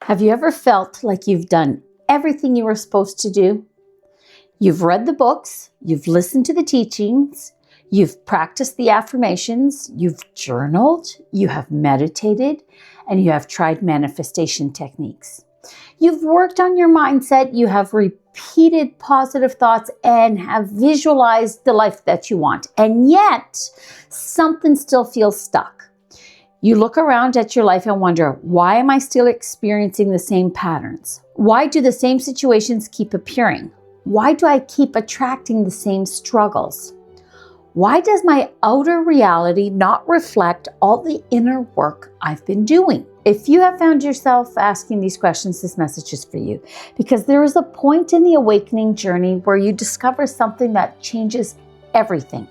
Have you ever felt like you've done everything you were supposed to do? You've read the books, you've listened to the teachings, you've practiced the affirmations, you've journaled, you have meditated, and you have tried manifestation techniques. You've worked on your mindset, you have repeated positive thoughts, and have visualized the life that you want. And yet, something still feels stuck. You look around at your life and wonder, why am I still experiencing the same patterns? Why do the same situations keep appearing? Why do I keep attracting the same struggles? Why does my outer reality not reflect all the inner work I've been doing? If you have found yourself asking these questions, this message is for you, because there is a point in the awakening journey where you discover something that changes everything.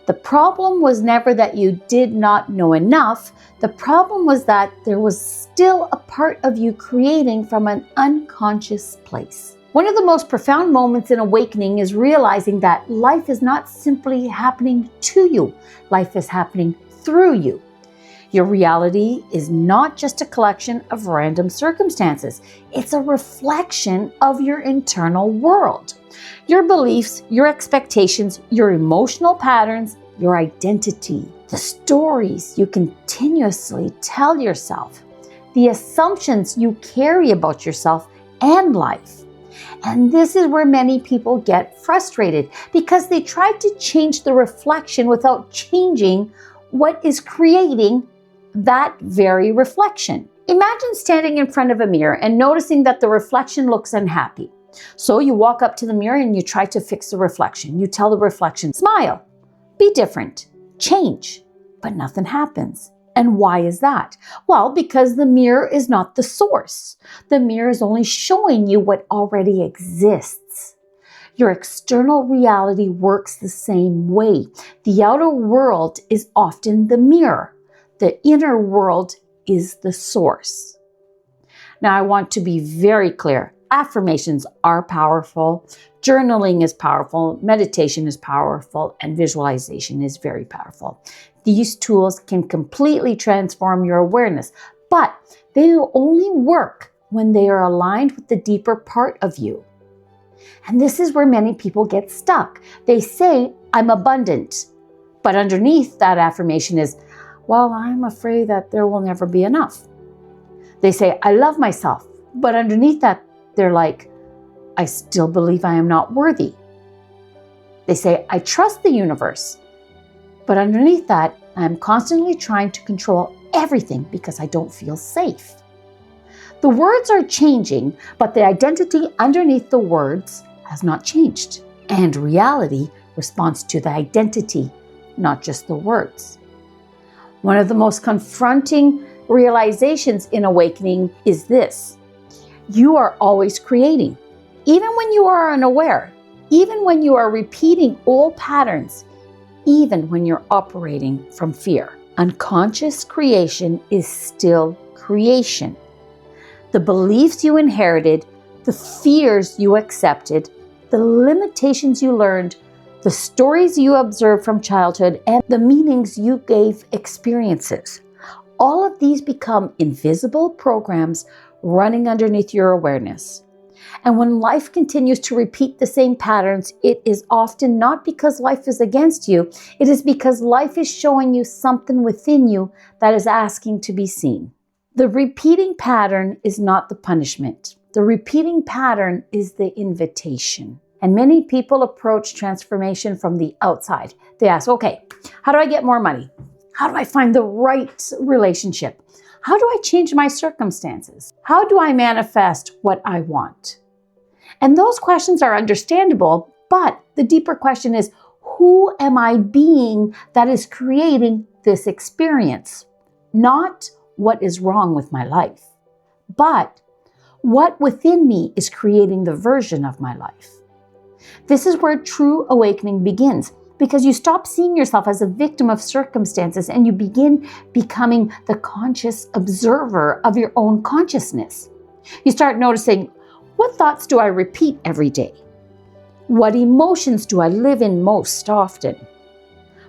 The problem was never that you did not know enough. The problem was that there was still a part of you creating from an unconscious place. One of the most profound moments in awakening is realizing that life is not simply happening to you. Life is happening through you. Your reality is not just a collection of random circumstances. It's a reflection of your internal world. Your beliefs, your expectations, your emotional patterns, your identity, the stories you continuously tell yourself, the assumptions you carry about yourself and life. And this is where many people get frustrated because they try to change the reflection without changing what is creating that very reflection. Imagine standing in front of a mirror and noticing that the reflection looks unhappy. So you walk up to the mirror and you try to fix the reflection. You tell the reflection, smile, be different, change, but nothing happens. And why is that? Well, because the mirror is not the source. The mirror is only showing you what already exists. Your external reality works the same way. The outer world is often the mirror. The inner world is the source. Now, I want to be very clear. Affirmations are powerful. Journaling is powerful. Meditation is powerful. And visualization is very powerful. These tools can completely transform your awareness, but they will only work when they are aligned with the deeper part of you. And this is where many people get stuck. They say, I'm abundant. But underneath that affirmation is, well, I'm afraid that there will never be enough. They say, I love myself. But underneath that, they're like, I still believe I am not worthy. They say, I trust the universe. But underneath that, I'm constantly trying to control everything because I don't feel safe. The words are changing, but the identity underneath the words has not changed. And reality responds to the identity, not just the words. One of the most confronting realizations in awakening is this. You are always creating. Even when you are unaware, even when you are repeating old patterns, even when you're operating from fear. Unconscious creation is still creation. The beliefs you inherited, the fears you accepted, the limitations you learned, the stories you observed from childhood, and the meanings you gave experiences. All of these become invisible programs running underneath your awareness. And when life continues to repeat the same patterns, it is often not because life is against you. It is because life is showing you something within you that is asking to be seen. The repeating pattern is not the punishment. The repeating pattern is the invitation. And many people approach transformation from the outside. They ask, okay, how do I get more money? How do I find the right relationship? How do I change my circumstances? How do I manifest what I want? And those questions are understandable, but the deeper question is, who am I being that is creating this experience? Not what is wrong with my life, but what within me is creating the version of my life. This is where true awakening begins, because you stop seeing yourself as a victim of circumstances and you begin becoming the conscious observer of your own consciousness. You start noticing, what thoughts do I repeat every day? What emotions do I live in most often?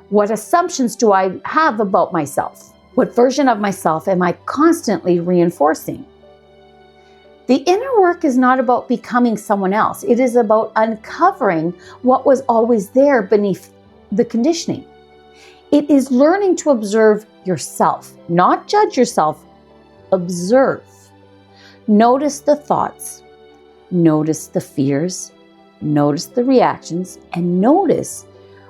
What assumptions do I have about myself? What version of myself am I constantly reinforcing? The inner work is not about becoming someone else. It is about uncovering what was always there beneath the conditioning. It is learning to observe yourself, not judge yourself. Observe. Notice the thoughts, notice the fears, notice the reactions, and notice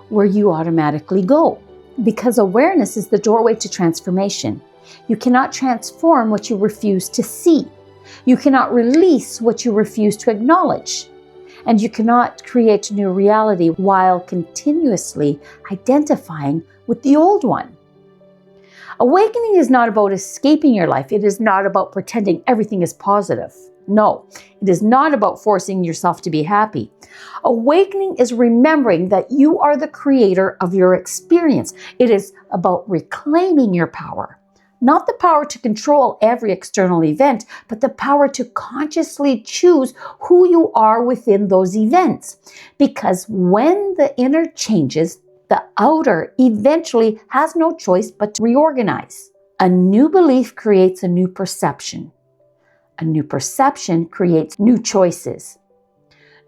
where you automatically go. Because awareness is the doorway to transformation. You cannot transform what you refuse to see. You cannot release what you refuse to acknowledge. And you cannot create a new reality while continuously identifying with the old one. Awakening is not about escaping your life. It is not about pretending everything is positive. No, it is not about forcing yourself to be happy. Awakening is remembering that you are the creator of your experience. It is about reclaiming your power. Not the power to control every external event, but the power to consciously choose who you are within those events. Because when the inner changes, the outer eventually has no choice but to reorganize. A new belief creates a new perception. A new perception creates new choices.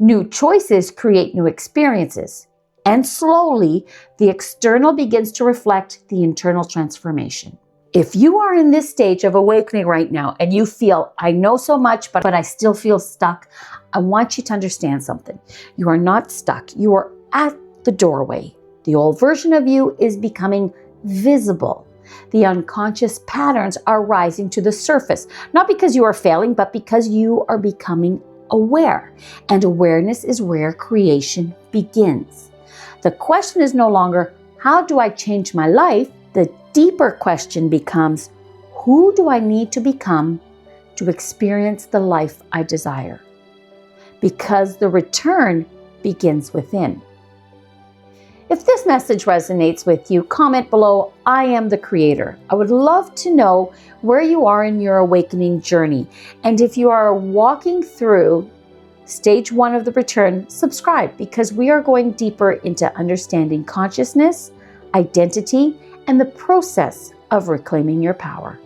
New choices create new experiences. And slowly, the external begins to reflect the internal transformation. If you are in this stage of awakening right now and you feel, I know so much, but I still feel stuck, I want you to understand something. You are not stuck. You are at the doorway. The old version of you is becoming visible. The unconscious patterns are rising to the surface, not because you are failing, but because you are becoming aware. And awareness is where creation begins. The question is no longer, how do I change my life? The deeper question becomes, who do I need to become to experience the life I desire? Because the return begins within. If this message resonates with you, comment below, I am the creator. I would love to know where you are in your awakening journey. And if you are walking through stage 1 of the return, subscribe, because we are going deeper into understanding consciousness, identity, and the process of reclaiming your power.